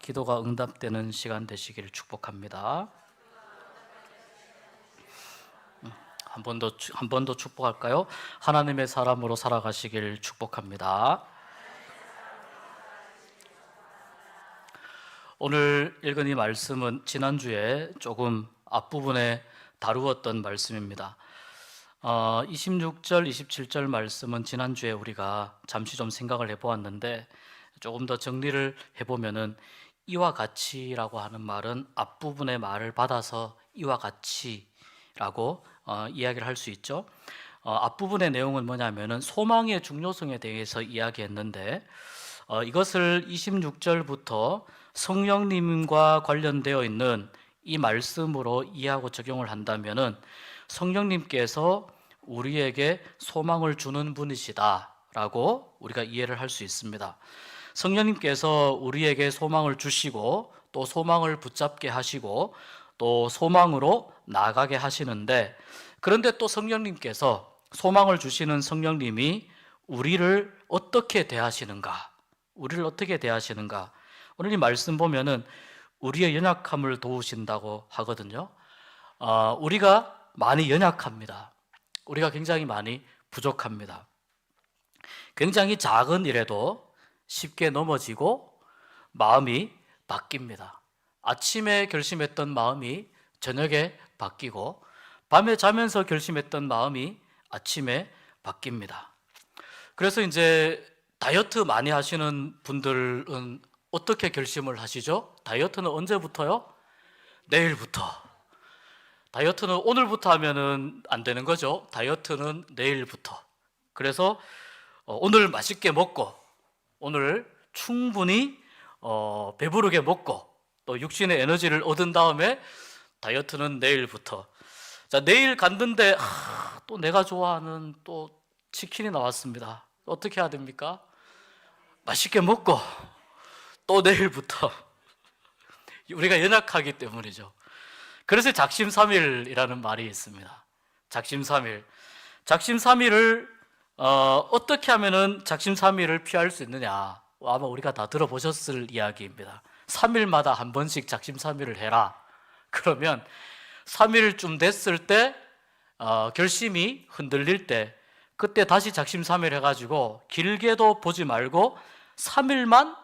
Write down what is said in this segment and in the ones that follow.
기도가 응답되는 시간 되시기를 축복합니다. 한 번 더 축복할까요? 하나님의 사람으로 살아가시길 축복합니다. 오늘 읽은 이 말씀은 지난주에 조금 앞부분에 다루었던 말씀입니다. 26절, 27절 말씀은 지난주에 우리가 잠시 좀 생각을 해보았는데 조금 더 정리를 해보면은 이와 같이라고 하는 말은 앞부분의 말을 받아서 이와 같이라고 이야기를 할 수 있죠. 앞부분의 내용은 뭐냐면은 소망의 중요성에 대해서 이야기했는데 이것을 26절부터 성령님과 관련되어 있는 이 말씀으로 이해하고 적용을 한다면은 성령님께서 우리에게 소망을 주는 분이시다라고 우리가 이해를 할 수 있습니다. 성령님께서 우리에게 소망을 주시고 또 소망을 붙잡게 하시고 또 소망으로 나아가게 하시는데, 그런데 또 성령님께서 소망을 주시는 성령님이 우리를 어떻게 대하시는가? 우리를 어떻게 대하시는가? 오늘 이 말씀 보면은 우리의 연약함을 도우신다고 하거든요. 우리가 많이 연약합니다. 우리가 굉장히 많이 부족합니다. 굉장히 작은 일에도 쉽게 넘어지고 마음이 바뀝니다. 아침에 결심했던 마음이 저녁에 바뀌고 밤에 자면서 결심했던 마음이 아침에 바뀝니다. 그래서 이제 다이어트 많이 하시는 분들은 어떻게 결심을 하시죠? 다이어트는 언제부터요? 내일부터. 다이어트는 오늘부터 하면은 안 되는 거죠. 다이어트는 내일부터. 그래서 오늘 맛있게 먹고 오늘 충분히 배부르게 먹고 또 육신의 에너지를 얻은 다음에 다이어트는 내일부터. 자, 내일 갔는데 또 내가 좋아하는 또 치킨이 나왔습니다. 어떻게 해야 됩니까? 맛있게 먹고 또 내일부터. 우리가 연약하기 때문이죠. 그래서 작심삼일이라는 말이 있습니다. 작심삼일. 작심삼일을 어떻게 하면은 작심삼일을 피할 수 있느냐? 아마 우리가 다 들어보셨을 이야기입니다. 3일마다 한 번씩 작심삼일을 해라. 그러면 3일쯤 됐을 때 결심이 흔들릴 때 그때 다시 작심삼일 해가지고 길게도 보지 말고 3일만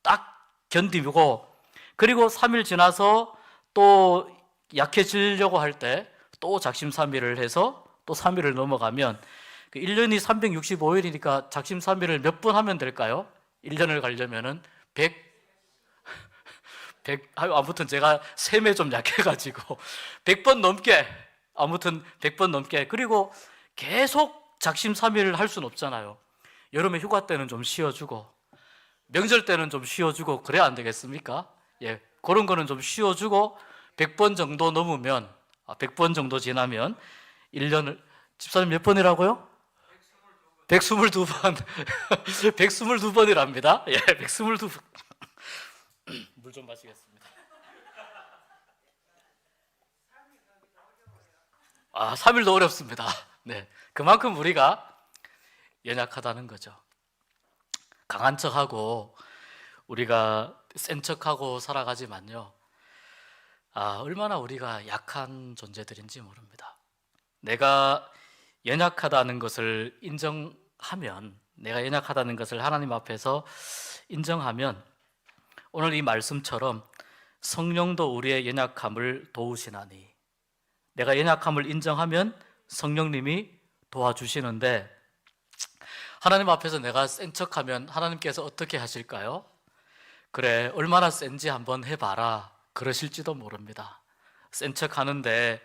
딱 견디고, 그리고 3일 지나서 또 약해지려고 할 때 또 작심삼일을 해서 또 3일을 넘어가면 1년이 365일이니까 작심삼일을 몇 번 하면 될까요? 1년을 가려면은 100 아무튼 제가 셈에 좀 약해가지고 100번 넘게, 아무튼 100번 넘게. 그리고 계속 작심삼일을 할 수는 없잖아요. 여름에 휴가 때는 좀 쉬어주고 명절 때는 좀 쉬어주고 그래야 안 되겠습니까? 예, 그런 거는 좀 쉬어주고 100번 정도 넘으면 100번 정도 지나면 1년을, 집사님 몇 번이라고요? 122번. 122번이랍니다. 예, 122번. 물 좀 마시겠습니다. 3일도 어렵습니다. 네, 그만큼 우리가 연약하다는 거죠. 강한 척하고 우리가 센 척하고 살아가지만요, 얼마나 우리가 약한 존재들인지 모릅니다. 내가 연약하다는 것을 인정하면, 내가 연약하다는 것을 하나님 앞에서 인정하면 오늘 이 말씀처럼 성령도 우리의 연약함을 도우시나니, 내가 연약함을 인정하면 성령님이 도와주시는데, 하나님 앞에서 내가 센 척하면 하나님께서 어떻게 하실까요? 그래, 얼마나 센지 한번 해봐라 그러실지도 모릅니다. 센 척하는데,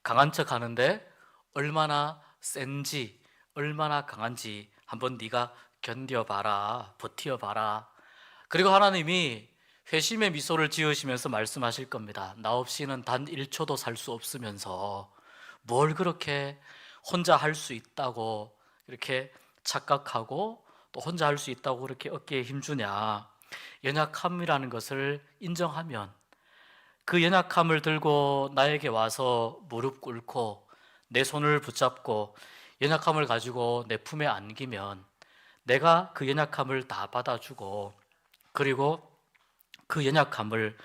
강한 척하는데 얼마나 센지 얼마나 강한지 한번 네가 견뎌봐라, 버텨봐라. 그리고 하나님이 회심의 미소를 지으시면서 말씀하실 겁니다. 나 없이는 단 1초도 살 수 없으면서 뭘 그렇게 혼자 할 수 있다고 이렇게 착각하고 또 혼자 할 수 있다고 그렇게 어깨에 힘주냐. 연약함이라는 것을 인정하면, 그 연약함을 들고 나에게 와서 무릎 꿇고 내 손을 붙잡고 연약함을 가지고 내 품에 안기면 내가 그 연약함을 다 받아주고, 그리고 그 연약함을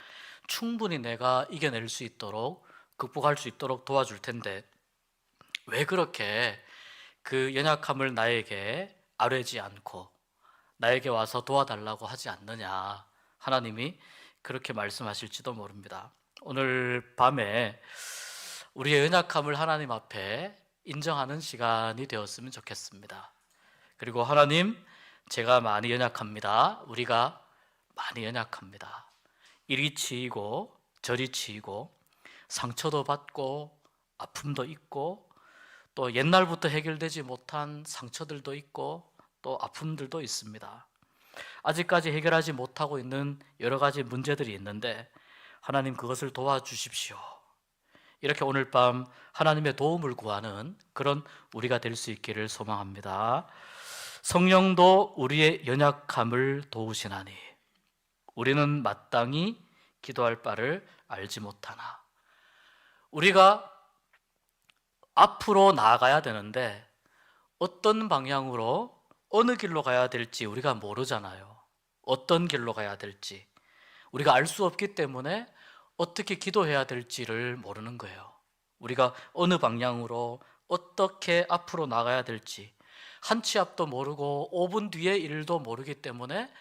충분히 내가 이겨낼 수 있도록, 극복할 수 있도록 도와줄 텐데 왜 그렇게 그 연약함을 나에게 아뢰지 않고 나에게 와서 도와달라고 하지 않느냐, 하나님이 그렇게 말씀하실지도 모릅니다. 오늘 밤에 우리의 연약함을 하나님 앞에 인정하는 시간이 되었으면 좋겠습니다. 그리고 하나님, 제가 많이 연약합니다. 우리가 많이 연약합니다. 이리 치이고 저리 치이고 상처도 받고 아픔도 있고 또 옛날부터 해결되지 못한 상처들도 있고 또 아픔들도 있습니다. 아직까지 해결하지 못하고 있는 여러 가지 문제들이 있는데 하나님, 그것을 도와주십시오. 이렇게 오늘 밤 하나님의 도움을 구하는 그런 우리가 될 수 있기를 소망합니다. 성령도 우리의 연약함을 도우시나니 우리는 마땅히 기도할 바를 알지 못하나. 우리가 앞으로 나아가야 되는데 어떤 방향으로 어느 길로 가야 될지 우리가 모르잖아요. 어떤 길로 가야 될지 우리가 알 수 없기 때문에 어떻게 기도해야 될지를 모르는 거예요. 우리가 어느 방향으로 어떻게 앞으로 나가야 될지 한 치 앞도 모르고 5분 뒤의 일도 모르기 때문에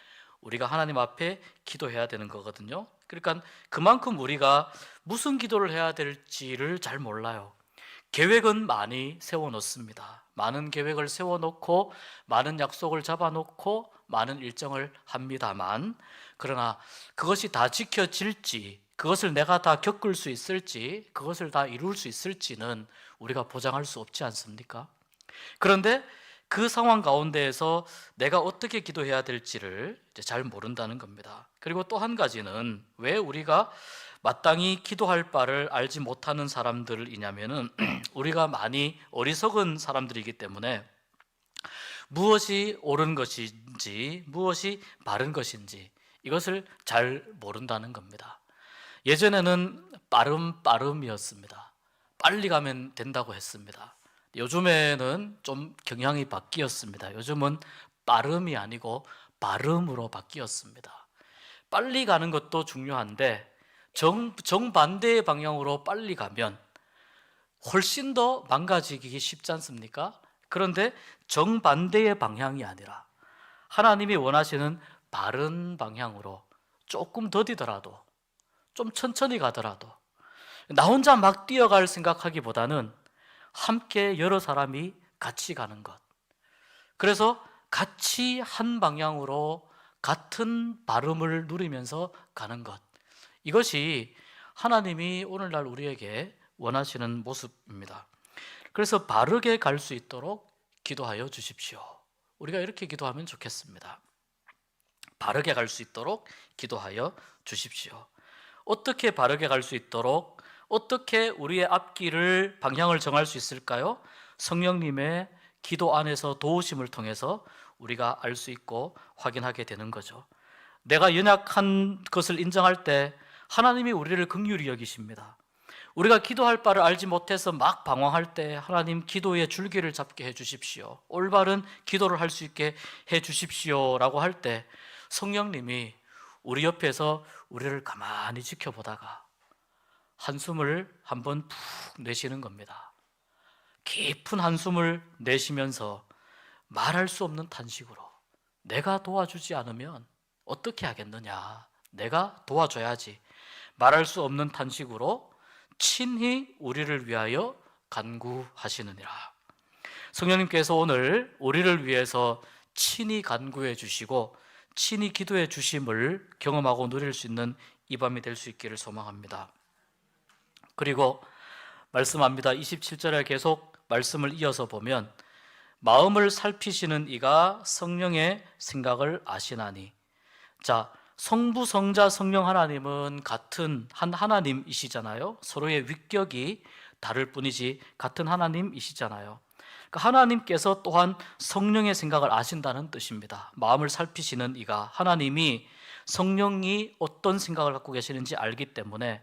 우리가 하나님 앞에 기도해야 되는 거거든요. 그러니까 그만큼 우리가 무슨 기도를 해야 될지를 잘 몰라요. 계획은 많이 세워놓습니다. 많은 계획을 세워놓고 많은 약속을 잡아놓고 많은 일정을 합니다만, 그러나 그것이 다 지켜질지, 그것을 내가 다 겪을 수 있을지, 그것을 다 이룰 수 있을지는 우리가 보장할 수 없지 않습니까? 그런데 그 상황 가운데에서 내가 어떻게 기도해야 될지를 이제 잘 모른다는 겁니다. 그리고 또 한 가지는 왜 우리가 마땅히 기도할 바를 알지 못하는 사람들이냐면은 우리가 많이 어리석은 사람들이기 때문에 무엇이 옳은 것인지 무엇이 바른 것인지 이것을 잘 모른다는 겁니다. 예전에는 빠름이었습니다. 빨리 가면 된다고 했습니다. 요즘에는 좀 경향이 바뀌었습니다. 요즘은 빠름이 아니고 발음으로 바뀌었습니다. 빨리 가는 것도 중요한데 정반대의 방향으로 빨리 가면 훨씬 더 망가지기 쉽지 않습니까? 그런데 정반대의 방향이 아니라 하나님이 원하시는 바른 방향으로 조금 더디더라도 좀 천천히 가더라도 나 혼자 막 뛰어갈 생각하기보다는 함께 여러 사람이 같이 가는 것, 그래서 같이 한 방향으로 같은 발음을 누리면서 가는 것, 이것이 하나님이 오늘날 우리에게 원하시는 모습입니다. 그래서 바르게 갈 수 있도록 기도하여 주십시오. 우리가 이렇게 기도하면 좋겠습니다. 바르게 갈 수 있도록 기도하여 주십시오. 어떻게 바르게 갈 수 있도록, 어떻게 우리의 앞길을 방향을 정할 수 있을까요? 성령님의 기도 안에서 도우심을 통해서 우리가 알 수 있고 확인하게 되는 거죠. 내가 연약한 것을 인정할 때 하나님이 우리를 긍휼히 여기십니다. 우리가 기도할 바를 알지 못해서 막 방황할 때 하나님, 기도의 줄기를 잡게 해주십시오, 올바른 기도를 할 수 있게 해주십시오라고 할 때 성령님이 우리 옆에서 우리를 가만히 지켜보다가 한숨을 한번 푹 내쉬는 겁니다. 깊은 한숨을 내쉬면서 말할 수 없는 탄식으로, 내가 도와주지 않으면 어떻게 하겠느냐, 내가 도와줘야지, 말할 수 없는 탄식으로 친히 우리를 위하여 간구하시느니라. 성령님께서 오늘 우리를 위해서 친히 간구해 주시고 친히 기도해 주심을 경험하고 누릴 수 있는 이 밤이 될 수 있기를 소망합니다. 그리고 말씀합니다. 27절에 계속 말씀을 이어서 보면 마음을 살피시는 이가 성령의 생각을 아시나니. 자, 성부, 성자, 성령 하나님은 같은 한 하나님이시잖아요. 서로의 위격이 다를 뿐이지 같은 하나님이시잖아요. 그러니까 하나님께서 또한 성령의 생각을 아신다는 뜻입니다. 마음을 살피시는 이가, 하나님이 성령이 어떤 생각을 갖고 계시는지 알기 때문에,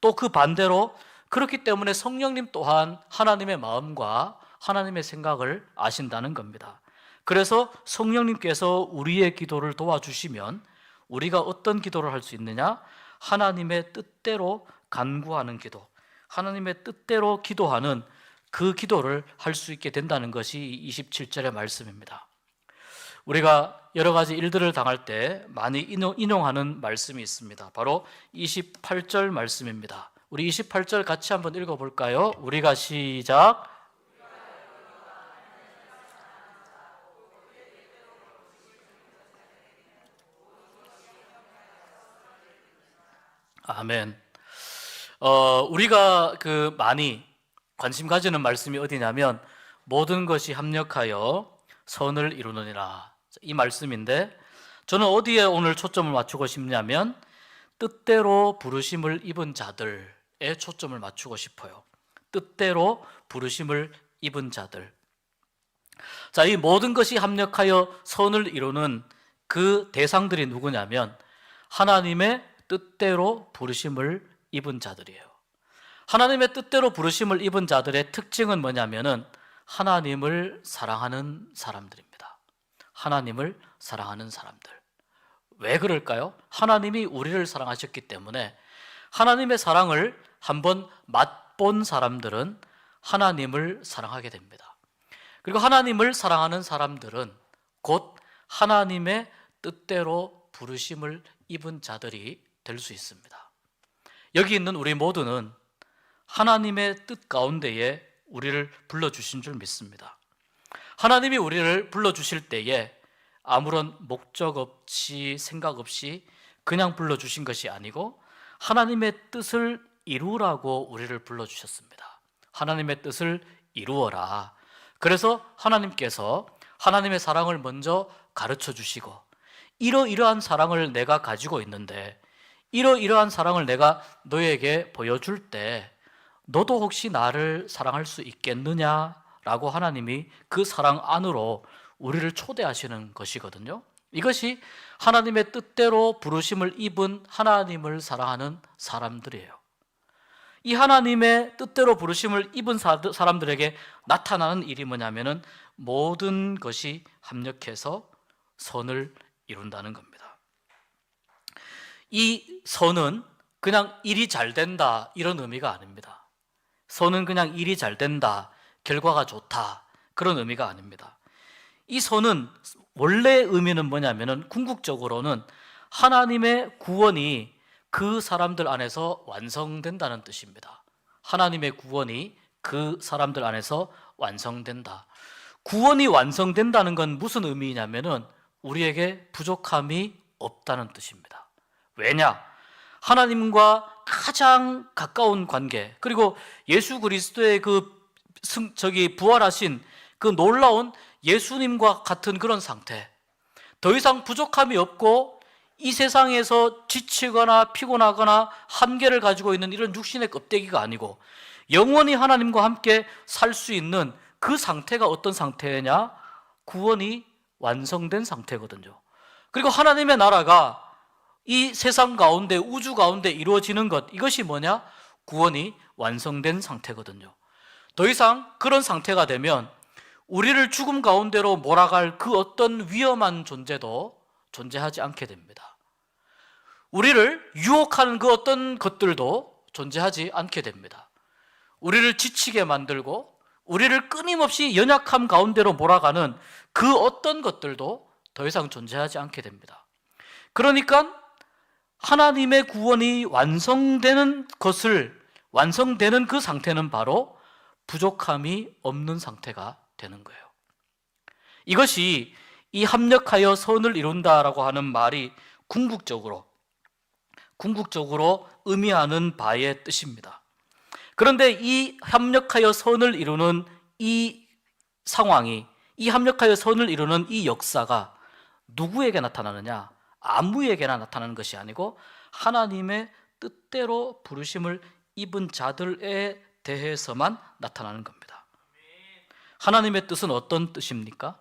또 그 반대로 그렇기 때문에 성령님 또한 하나님의 마음과 하나님의 생각을 아신다는 겁니다. 그래서 성령님께서 우리의 기도를 도와주시면 우리가 어떤 기도를 할 수 있느냐? 하나님의 뜻대로 간구하는 기도, 하나님의 뜻대로 기도하는 그 기도를 할 수 있게 된다는 것이 27절의 말씀입니다. 우리가 여러 가지 일들을 당할 때 많이 인용하는 말씀이 있습니다. 바로 28절 말씀입니다. 우리 28절 같이 한번 읽어볼까요? 우리가 시작. 아멘. 우리가 많이 관심 가지는 말씀이 어디냐면 모든 것이 합력하여 선을 이루느니라, 이 말씀인데, 저는 어디에 오늘 초점을 맞추고 싶냐면 뜻대로 부르심을 입은 자들에 초점을 맞추고 싶어요. 뜻대로 부르심을 입은 자들. 자, 이 모든 것이 합력하여 선을 이루는 그 대상들이 누구냐면 하나님의 뜻대로 부르심을 입은 자들이에요. 하나님의 뜻대로 부르심을 입은 자들의 특징은 뭐냐면은 하나님을 사랑하는 사람들입니다. 하나님을 사랑하는 사람들. 왜 그럴까요? 하나님이 우리를 사랑하셨기 때문에 하나님의 사랑을 한번 맛본 사람들은 하나님을 사랑하게 됩니다. 그리고 하나님을 사랑하는 사람들은 곧 하나님의 뜻대로 부르심을 입은 자들이 될 수 있습니다. 여기 있는 우리 모두는 하나님의 뜻 가운데에 우리를 불러주신 줄 믿습니다. 하나님이 우리를 불러주실 때에 아무런 목적 없이 생각 없이 그냥 불러주신 것이 아니고 하나님의 뜻을 이루라고 우리를 불러주셨습니다. 하나님의 뜻을 이루어라. 그래서 하나님께서 하나님의 사랑을 먼저 가르쳐 주시고, 이러이러한 사랑을 내가 가지고 있는데 이러이러한 사랑을 내가 너에게 보여줄 때 너도 혹시 나를 사랑할 수 있겠느냐라고 하나님이 그 사랑 안으로 우리를 초대하시는 것이거든요. 이것이 하나님의 뜻대로 부르심을 입은 하나님을 사랑하는 사람들이에요. 이 하나님의 뜻대로 부르심을 입은 사람들에게 나타나는 일이 뭐냐면은 모든 것이 합력해서 선을 이룬다는 겁니다. 이 선은 그냥 일이 잘 된다 이런 의미가 아닙니다. 선은 그냥 일이 잘 된다, 결과가 좋다, 그런 의미가 아닙니다. 이 선은 원래 의미는 뭐냐면은 궁극적으로는 하나님의 구원이 그 사람들 안에서 완성된다는 뜻입니다. 하나님의 구원이 그 사람들 안에서 완성된다. 구원이 완성된다는 건 무슨 의미냐면은 우리에게 부족함이 없다는 뜻입니다. 왜냐? 하나님과 가장 가까운 관계, 그리고 예수 그리스도의 부활하신 그 놀라운 예수님과 같은 그런 상태, 더 이상 부족함이 없고 이 세상에서 지치거나 피곤하거나 한계를 가지고 있는 이런 육신의 껍데기가 아니고 영원히 하나님과 함께 살 수 있는 그 상태가 어떤 상태냐? 구원이 완성된 상태거든요. 그리고 하나님의 나라가 이 세상 가운데, 우주 가운데 이루어지는 것, 이것이 뭐냐? 구원이 완성된 상태거든요. 더 이상 그런 상태가 되면 우리를 죽음 가운데로 몰아갈 그 어떤 위험한 존재도 존재하지 않게 됩니다. 우리를 유혹하는 그 어떤 것들도 존재하지 않게 됩니다. 우리를 지치게 만들고 우리를 끊임없이 연약함 가운데로 몰아가는 그 어떤 것들도 더 이상 존재하지 않게 됩니다. 그러니까 하나님의 구원이 완성되는 그 상태는 바로 부족함이 없는 상태가 되는 거예요. 이것이 이 합력하여 선을 이룬다라고 하는 말이 궁극적으로 의미하는 바의 뜻입니다. 그런데 이 합력하여 선을 이루는 이 상황이, 이 합력하여 선을 이루는 이 역사가 누구에게 나타나느냐? 아무에게나 나타나는 것이 아니고 하나님의 뜻대로 부르심을 입은 자들에 대해서만 나타나는 겁니다. 하나님의 뜻은 어떤 뜻입니까?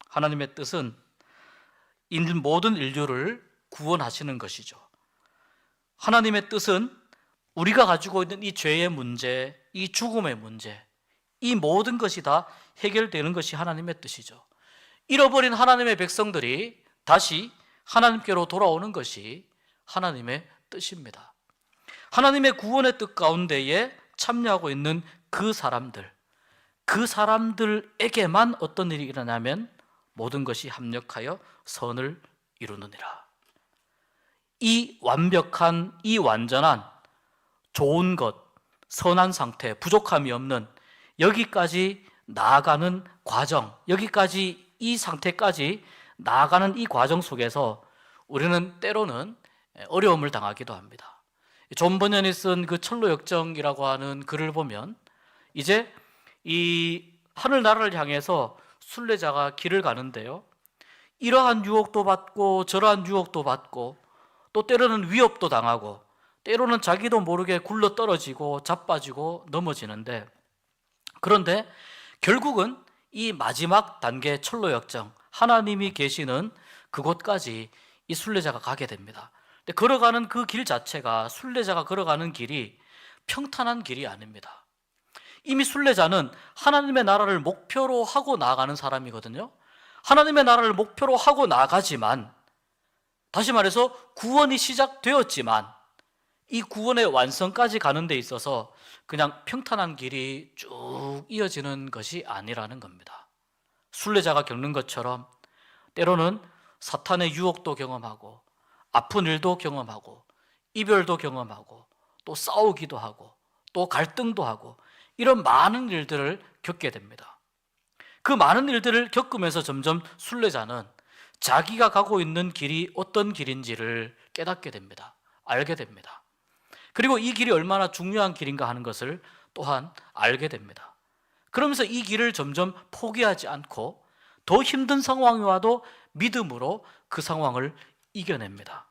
하나님의 뜻은 모든 인류를 구원하시는 것이죠. 하나님의 뜻은 우리가 가지고 있는 이 죄의 문제, 이 죽음의 문제, 이 모든 것이 다 해결되는 것이 하나님의 뜻이죠. 잃어버린 하나님의 백성들이 다시 하나님께로 돌아오는 것이 하나님의 뜻입니다. 하나님의 구원의 뜻 가운데에 참여하고 있는 그 사람들에게만 어떤 일이 일어나면 모든 것이 합력하여 선을 이루느니라. 이 완벽한, 이 완전한 좋은 것, 선한 상태, 부족함이 없는 여기까지 나아가는 과정, 여기까지 이 상태까지 나아가는 이 과정 속에서 우리는 때로는 어려움을 당하기도 합니다. 존 버년이 쓴 그 철로 역정이라고 하는 글을 보면 이제 이 하늘나라를 향해서 순례자가 길을 가는데요, 이러한 유혹도 받고 저러한 유혹도 받고 또 때로는 위협도 당하고 때로는 자기도 모르게 굴러 떨어지고 자빠지고 넘어지는데, 그런데 결국은 이 마지막 단계 철로 역정, 하나님이 계시는 그곳까지 이 순례자가 가게 됩니다. 근데 걸어가는 그 길 자체가, 순례자가 걸어가는 길이 평탄한 길이 아닙니다. 이미 순례자는 하나님의 나라를 목표로 하고 나아가는 사람이거든요. 하나님의 나라를 목표로 하고 나가지만, 다시 말해서 구원이 시작되었지만 이 구원의 완성까지 가는 데 있어서 그냥 평탄한 길이 쭉 이어지는 것이 아니라는 겁니다. 순례자가 겪는 것처럼 때로는 사탄의 유혹도 경험하고 아픈 일도 경험하고 이별도 경험하고 또 싸우기도 하고 또 갈등도 하고 이런 많은 일들을 겪게 됩니다. 그 많은 일들을 겪으면서 점점 순례자는 자기가 가고 있는 길이 어떤 길인지를 깨닫게 됩니다. 알게 됩니다. 그리고 이 길이 얼마나 중요한 길인가 하는 것을 또한 알게 됩니다. 그러면서 이 길을 점점 포기하지 않고 더 힘든 상황이 와도 믿음으로 그 상황을 이겨냅니다.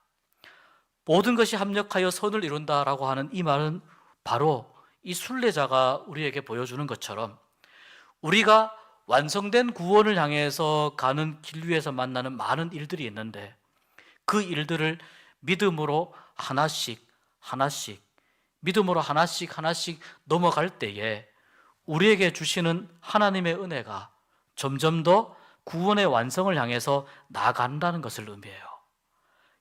모든 것이 합력하여 선을 이룬다라고 하는 이 말은 바로 이 순례자가 우리에게 보여주는 것처럼 우리가 완성된 구원을 향해서 가는 길 위에서 만나는 많은 일들이 있는데 그 일들을 믿음으로 하나씩 믿음으로 하나씩 넘어갈 때에 우리에게 주시는 하나님의 은혜가 점점 더 구원의 완성을 향해서 나아간다는 것을 의미해요.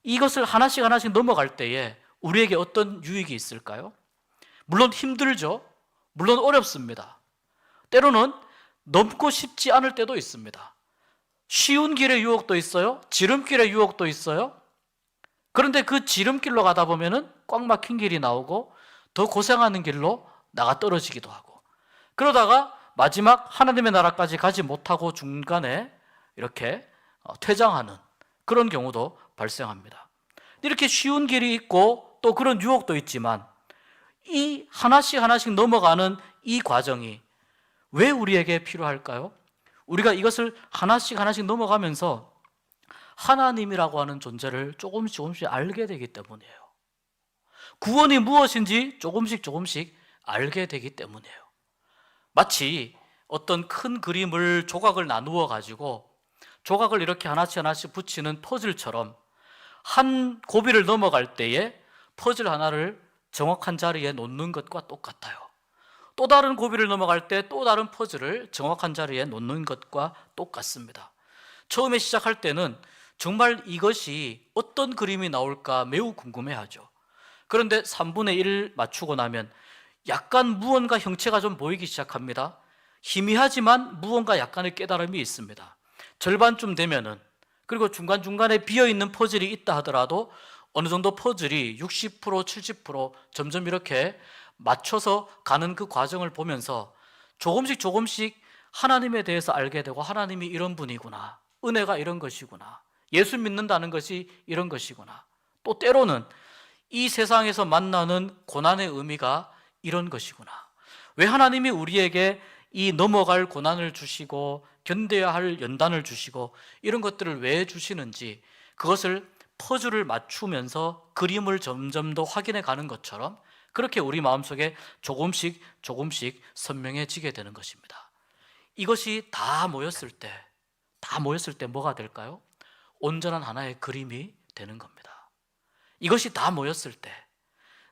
이것을 하나씩 넘어갈 때에 우리에게 어떤 유익이 있을까요? 물론 힘들죠. 물론 어렵습니다. 때로는 넘고 싶지 않을 때도 있습니다. 쉬운 길의 유혹도 있어요. 지름길의 유혹도 있어요. 그런데 그 지름길로 가다 보면은 꽉 막힌 길이 나오고 더 고생하는 길로 나가 떨어지기도 하고, 그러다가 마지막 하나님의 나라까지 가지 못하고 중간에 이렇게 퇴장하는 그런 경우도 발생합니다. 이렇게 쉬운 길이 있고 또 그런 유혹도 있지만 이 하나씩 넘어가는 이 과정이 왜 우리에게 필요할까요? 우리가 이것을 하나씩 넘어가면서 하나님이라고 하는 존재를 조금씩 알게 되기 때문이에요. 구원이 무엇인지 조금씩 알게 되기 때문이에요. 마치 어떤 큰 그림을 조각을 나누어 가지고 조각을 이렇게 하나씩 붙이는 퍼즐처럼 한 고비를 넘어갈 때에 퍼즐 하나를 정확한 자리에 놓는 것과 똑같아요. 또 다른 고비를 넘어갈 때 또 다른 퍼즐을 정확한 자리에 놓는 것과 똑같습니다. 처음에 시작할 때는 정말 이것이 어떤 그림이 나올까 매우 궁금해하죠. 그런데 3분의 1 맞추고 나면 약간 무언가 형체가 좀 보이기 시작합니다. 희미하지만 무언가 약간의 깨달음이 있습니다. 절반쯤 되면은, 그리고 중간중간에 비어있는 퍼즐이 있다 하더라도 어느 정도 퍼즐이 60%, 70% 점점 이렇게 맞춰서 가는 그 과정을 보면서 조금씩 하나님에 대해서 알게 되고, 하나님이 이런 분이구나, 은혜가 이런 것이구나, 예수 믿는다는 것이 이런 것이구나, 또 때로는 이 세상에서 만나는 고난의 의미가 이런 것이구나, 왜 하나님이 우리에게 이 넘어갈 고난을 주시고 견뎌야 할 연단을 주시고 이런 것들을 왜 주시는지, 그것을 퍼즐을 맞추면서 그림을 점점 더 확인해 가는 것처럼 그렇게 우리 마음속에 조금씩 선명해지게 되는 것입니다. 이것이 다 모였을 때 뭐가 될까요? 온전한 하나의 그림이 되는 겁니다. 이것이 다 모였을 때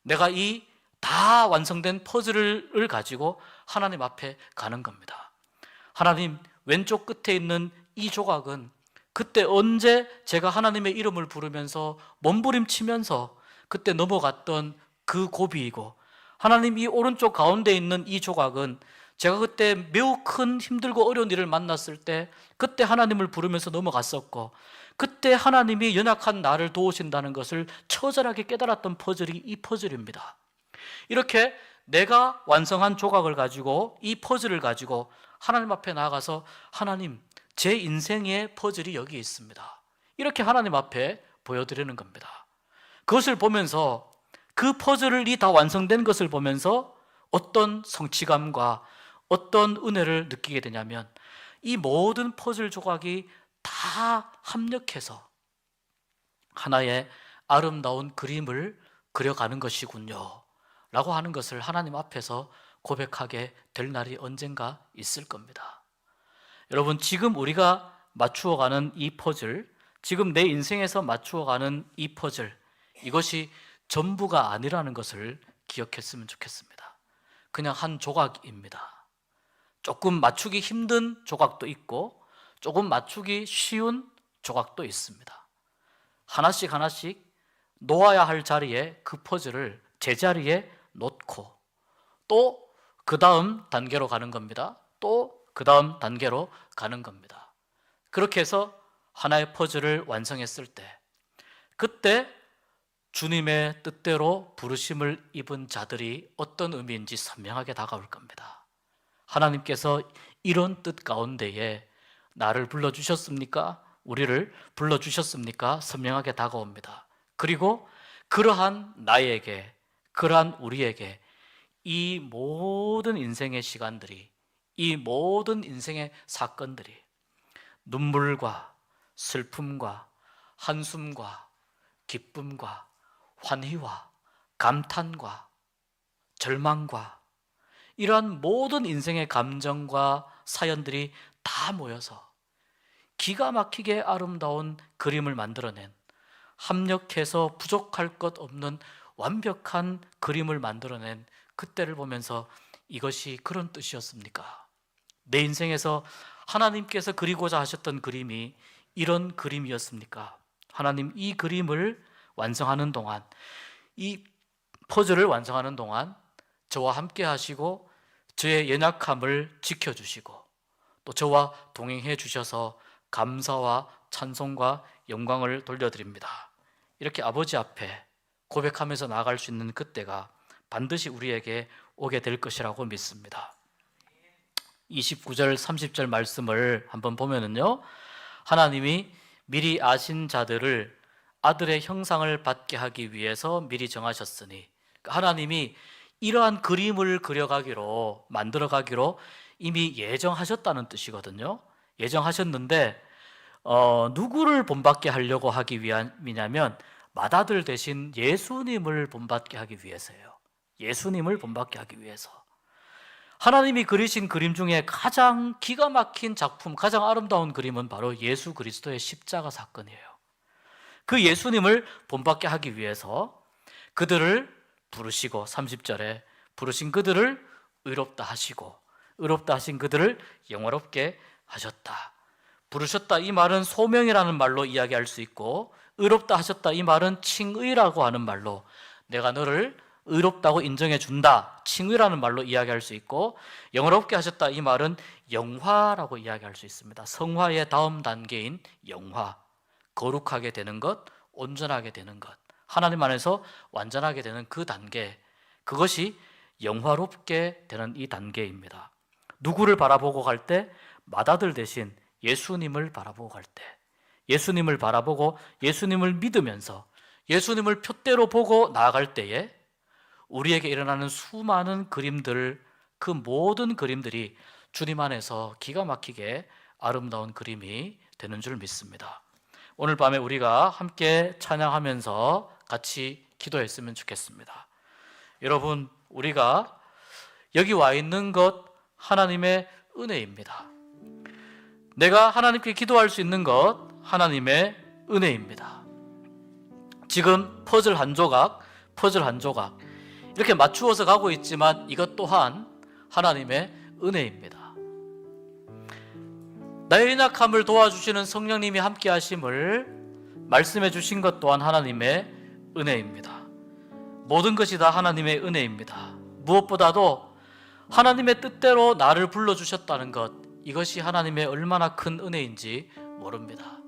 내가 이 다 완성된 퍼즐을 가지고 하나님 앞에 가는 겁니다. 하나님, 왼쪽 끝에 있는 이 조각은 그때 언제 제가 하나님의 이름을 부르면서 몸부림치면서 그때 넘어갔던 그 고비이고, 하나님 이 오른쪽 가운데 있는 이 조각은 제가 그때 매우 큰 힘들고 어려운 일을 만났을 때 그때 하나님을 부르면서 넘어갔었고, 그때 하나님이 연약한 나를 도우신다는 것을 처절하게 깨달았던 퍼즐이 이 퍼즐입니다. 이렇게 내가 완성한 조각을 가지고, 이 퍼즐을 가지고 하나님 앞에 나아가서 하나님, 제 인생의 퍼즐이 여기 있습니다, 이렇게 하나님 앞에 보여드리는 겁니다. 그것을 보면서, 그 퍼즐이 다 완성된 것을 보면서 어떤 성취감과 어떤 은혜를 느끼게 되냐면, 이 모든 퍼즐 조각이 다 합력해서 하나의 아름다운 그림을 그려가는 것이군요 라고 하는 것을 하나님 앞에서 고백하게 될 날이 언젠가 있을 겁니다. 여러분, 지금 우리가 맞추어가는 이 퍼즐, 지금 내 인생에서 맞추어가는 이 퍼즐, 이것이 전부가 아니라는 것을 기억했으면 좋겠습니다. 그냥 한 조각입니다. 조금 맞추기 힘든 조각도 있고 조금 맞추기 쉬운 조각도 있습니다. 하나씩 하나씩 놓아야 할 자리에 그 퍼즐을 제자리에 놓고 또 그 다음 단계로 가는 겁니다. 또 그 다음 단계로 가는 겁니다. 그렇게 해서 하나의 퍼즐을 완성했을 때, 그때 주님의 뜻대로 부르심을 입은 자들이 어떤 의미인지 선명하게 다가올 겁니다. 하나님께서 이런 뜻 가운데에 나를 불러주셨습니까? 우리를 불러주셨습니까? 선명하게 다가옵니다. 그리고 그러한 나에게, 그러한 우리에게 이 모든 인생의 시간들이, 이 모든 인생의 사건들이 눈물과 슬픔과 한숨과 기쁨과 환희와 감탄과 절망과 이러한 모든 인생의 감정과 사연들이 다 모여서 기가 막히게 아름다운 그림을 만들어낸, 합력해서 부족할 것 없는 완벽한 그림을 만들어낸 그때를 보면서 이것이 그런 뜻이었습니까? 내 인생에서 하나님께서 그리고자 하셨던 그림이 이런 그림이었습니까? 하나님, 이 그림을 완성하는 동안, 이 퍼즐을 완성하는 동안 저와 함께 하시고 저의 연약함을 지켜주시고 또 저와 동행해 주셔서 감사와 찬송과 영광을 돌려드립니다. 이렇게 아버지 앞에 고백하면서 나아갈 수 있는 그때가 반드시 우리에게 오게 될 것이라고 믿습니다. 29절 30절 말씀을 한번 보면은요, 하나님이 미리 아신 자들을 아들의 형상을 받게 하기 위해서 미리 정하셨으니, 하나님이 이러한 그림을 그려가기로, 만들어가기로 이미 예정하셨다는 뜻이거든요. 예정하셨는데 누구를 본받게 하려고 하기 위함이냐면 맏아들 대신 예수님을 본받게 하기 위해서예요. 예수님을 본받게 하기 위해서. 하나님이 그리신 그림 중에 가장 기가 막힌 작품, 가장 아름다운 그림은 바로 예수 그리스도의 십자가 사건이에요. 그 예수님을 본받게 하기 위해서 그들을 부르시고, 30절에 부르신 그들을 의롭다 하시고, 의롭다 하신 그들을 영화롭게 하셨다. 부르셨다, 이 말은 소명이라는 말로 이야기할 수 있고, 의롭다 하셨다, 이 말은 칭의라고 하는 말로 내가 너를 의롭다고 인정해 준다, 칭의라는 말로 이야기할 수 있고, 영화롭게 하셨다, 이 말은 영화라고 이야기할 수 있습니다. 성화의 다음 단계인 영화, 거룩하게 되는 것, 온전하게 되는 것, 하나님 안에서 완전하게 되는 그 단계, 그것이 영화롭게 되는 이 단계입니다. 누구를 바라보고 갈 때? 맏아들 대신 예수님을 바라보고 갈 때, 예수님을 바라보고 예수님을 믿으면서 예수님을 표대로 보고 나아갈 때에 우리에게 일어나는 수많은 그림들, 그 모든 그림들이 주님 안에서 기가 막히게 아름다운 그림이 되는 줄 믿습니다. 오늘 밤에 우리가 함께 찬양하면서 같이 기도했으면 좋겠습니다. 여러분, 우리가 여기 와 있는 것 하나님의 은혜입니다. 내가 하나님께 기도할 수 있는 것 하나님의 은혜입니다. 지금 퍼즐 한 조각 이렇게 맞추어서 가고 있지만 이것 또한 하나님의 은혜입니다. 나의 연약함을 도와주시는 성령님이 함께 하심을 말씀해 주신 것 또한 하나님의 은혜입니다. 모든 것이 다 하나님의 은혜입니다. 무엇보다도 하나님의 뜻대로 나를 불러주셨다는 것, 이것이 하나님의 얼마나 큰 은혜인지 모릅니다.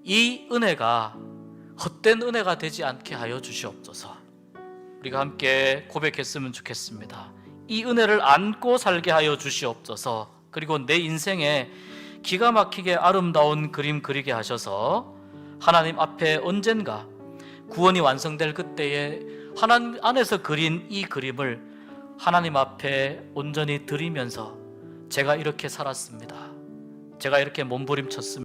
이 은혜가 헛된 은혜가 되지 않게 하여 주시옵소서. 우리가 함께 고백했으면 좋겠습니다. 이 은혜를 안고 살게 하여 주시옵소서. 그리고 내 인생에 기가 막히게 아름다운 그림 그리게 하셔서 하나님 앞에 언젠가 구원이 완성될 그때에 하나님 안에서 그린 이 그림을 하나님 앞에 온전히 드리면서 제가 이렇게 살았습니다. 제가 이렇게 몸부림쳤습니다.